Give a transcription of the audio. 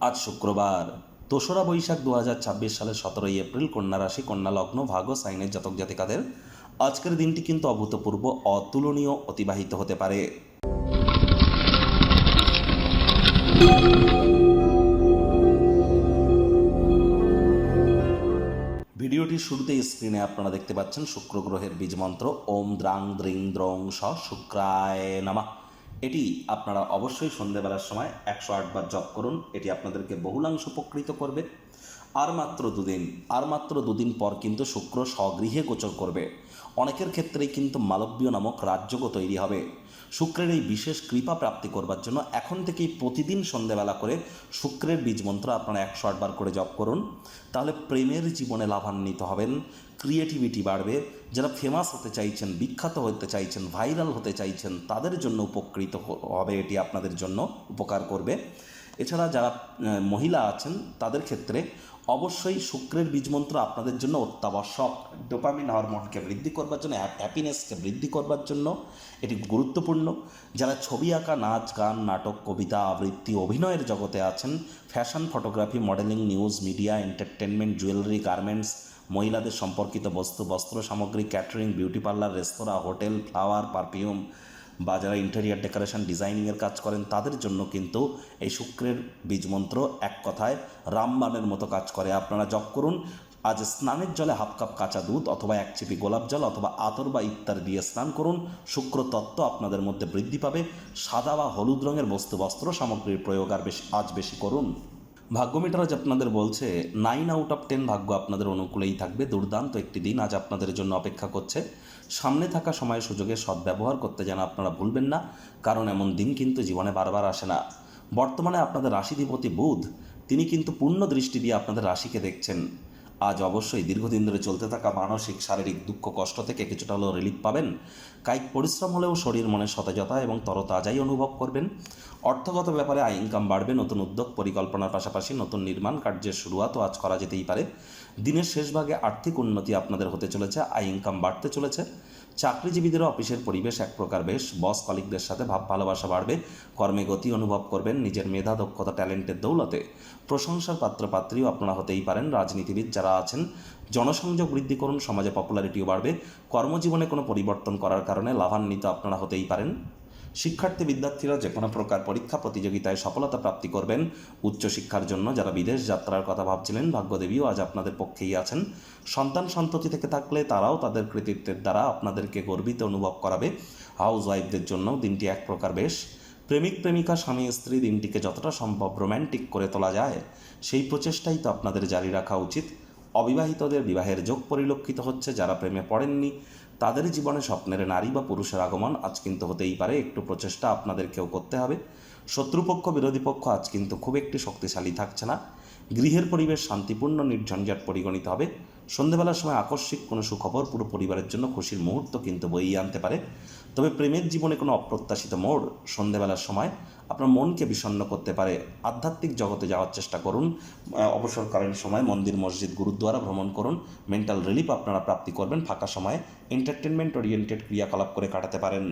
আজ শুক্রবার ২রা বৈশাখ ২০২৬ সালের ১৭ই এপ্রিল, কন্যা রাশি, কন্যা লগ্ন, ভাগ্য সাইনের জাতক জাতিকাদের আজকের দিনটি কিন্তু অভূতপূর্ব, অতুলনীয় অতিবাহিত হতে পারে। ভিডিওটির শুরুতেই স্ক্রিনে আপনারা দেখতে পাচ্ছেন শুক্র গ্রহের বীজ মন্ত্র ওম দ্রাং দ্রিং দ্রং স শুক্রায় নমঃ। এটি আপনারা অবশ্যই সন্ধ্যেবেলার সময় ১০৮ বার জপ করুন। এটি আপনাদেরকে বহুলাংশ উপকৃত করবে। আর মাত্র দুদিন পর কিন্তু শুক্র স্বগৃহে গোচর করবে। অনেকের ক্ষেত্রেই কিন্তু মালব্য নামক রাজযোগও তৈরি হবে। শুক্রের এই বিশেষ কৃপা প্রাপ্তি করবার জন্য এখন থেকেই প্রতিদিন সন্ধ্যেবেলা করে শুক্রের বীজ মন্ত্র আপনারা ১০৮ বার করে জপ করুন। তাহলে প্রেমের জীবনে লাভান্বিত হবেন, ক্রিয়েটিভিটি বাড়বে। যারা ফেমাস হতে চাইছেন, বিখ্যাত হতে চাইছেন, ভাইরাল হতে চাইছেন, তাদের জন্য উপকৃত হবে, এটি আপনাদের জন্য উপকার করবে। এছাড়া যারা মহিলা আছেন তাদের ক্ষেত্রে অবশ্যই শুক্রের বীজমন্ত্র আপনাদের জন্য অত্যাবশ্যক। ডোপামিন হরমোনকে বৃদ্ধি করবার জন্য, হ্যাপিনেসকে বৃদ্ধি করবার জন্য এটি গুরুত্বপূর্ণ। যারা ছবি আঁকা, নাচ, গান, নাটক, কবিতা, আবৃত্তি, অভিনয়ের জগতে আছেন, fashion, photography, modelling, news, media, entertainment, jewellery, garments, মহিলাদের সম্পর্কিত বস্তু, বস্ত্র সামগ্রী, ক্যাটারিং, বিউটি পার্লার, রেস্তোরাঁ, হোটেল, ফ্লাওয়ার, পারফিউম, বা যারা ইন্টেরিয়ার ডেকোরেশন, ডিজাইনিংয়ের কাজ করেন, তাদের জন্য কিন্তু এই শুক্রের বীজমন্ত্র এক কথায় রামবাণের মতো কাজ করে। আপনারা জপ করুন। আজ স্নানের জলে হাফ কাপ কাঁচা দুধ অথবা ১ চিপি গোলাপ জল অথবা আতর বা ইত্যাদি দিয়ে স্নান করুন। শুক্র তত্ত্ব আপনাদের মধ্যে বৃদ্ধি পাবে। সাদা বা হলুদ রঙের বস্তু, বস্ত্র সামগ্রীর প্রয়োগ আজ বেশি করুন। ভাগ্য মিটার আজ আপনাদের বলছে 9/10 ভাগ্য আপনাদের অনুকূলেই থাকবে। দুর্দান্ত একটি দিন আজ আপনাদের জন্য অপেক্ষা করছে। সামনে থাকা সময় সুযোগের সদ্ব্যবহার করতে যেন আপনারা ভুলবেন না, কারণ এমন দিন কিন্তু জীবনে বারবার আসে না। বর্তমানে আপনাদের রাশিধিপতি বুধ, তিনি কিন্তু পূর্ণ দৃষ্টি দিয়ে আপনাদের রাশিকে দেখছেন। আজ অবশ্যই দীর্ঘদিন ধরে চলতে থাকা মানসিক, শারীরিক দুঃখ কষ্ট থেকে কিছুটা হলেও রিলিফ পাবেন। কায়িক পরিশ্রম হলেও শরীর মনে সতেজতা এবং তরতাজাই অনুভব করবেন। অর্থগত ব্যাপারে আয় ইনকাম বাড়বে। নতুন উদ্যোগ পরিকল্পনার পাশাপাশি নতুন নির্মাণ কার্যের শুরুয়াতও আজ করা যেতেই পারে। দিনের শেষ ভাগে আর্থিক উন্নতি আপনাদের হতে চলেছে, আয় ইনকাম বাড়তে চলেছে। চাকরিজীবীদেরও অফিসের পরিবেশ এক প্রকার বেশ। বস কলিগদের সাথে ভাব ভালোবাসা বাড়বে। কর্মে গতি অনুভব করবেন। নিজের মেধা, দক্ষতা, ট্যালেন্টের দৌলতে প্রশংসার পাত্রপাত্রীও আপনারা হতেই পারেন। রাজনীতিবিদ যারা আছেন, জনসংযোগ বৃদ্ধি করুন, সমাজে পপুলারিটিও বাড়বে। কর্মজীবনে কোনো পরিবর্তন করার কারণে লাভান্বিত আপনারা হতেই পারেন। শিক্ষার্থী বিদ্যার্থীরা যে কোনো প্রকার পরীক্ষা প্রতিযোগিতায় সফলতা প্রাপ্তি করবেন। উচ্চশিক্ষার জন্য যারা বিদেশ যাত্রার কথা ভাবছিলেন, ভাগ্যদেবীও আজ আপনাদের পক্ষেই আছেন। সন্তান সন্ততি থেকে থাকলে তারাও তাদের কৃতিত্বের দ্বারা আপনাদেরকে গর্বিত অনুভব করাবে। হাউস ওয়াইফদের জন্য দিনটি এক প্রকার বেশ। প্রেমিক প্রেমিকা, স্বামী স্ত্রী দিনটিকে যতটা সম্ভব রোম্যান্টিক করে তোলা যায়, সেই প্রচেষ্টাই তো আপনাদের জারি রাখা উচিত। অবিবাহিতদের বিবাহের যোগ পরিলক্ষিত হচ্ছে। যারা প্রেমে পড়েননি, তাদের জীবনে স্বপ্নের নারী বা পুরুষের আগমন আজ কিন্তু হতেই পারে। একটু প্রচেষ্টা আপনাদেরকেও করতে হবে। শত্রুপক্ষ, বিরোধী পক্ষ আজ কিন্তু খুব একটি শক্তিশালী থাকছে না। গৃহের পরিবেশ শান্তিপূর্ণ, নির্ঝঞ্ঝাট পরিগণিত হবে। সন্ধ্যেবেলার সময় আকস্মিক কোনো সুখবর পুরো পরিবারের জন্য খুশির মুহূর্ত কিন্তু বইয়ে আনতে পারে। তবে প্রেমের জীবনে কোনো অপ্রত্যাশিত মোড় সন্ধ্যেবেলার সময় আপনার মনকে বিষণ্ণ করতে পারে। আধ্যাত্মিক জগতে যাওয়ার চেষ্টা করুন। অবসরকালীন সময় মন্দির, মসজিদ, গুরুদ্বারা ভ্রমণ করুন। মেন্টাল রিলিফ আপনারা প্রাপ্তি করবেন। ফাঁকা সময়ে এন্টারটেনমেন্ট ওরিয়েন্টেড ক্রিয়াকলাপ করে কাটাতে পারেন।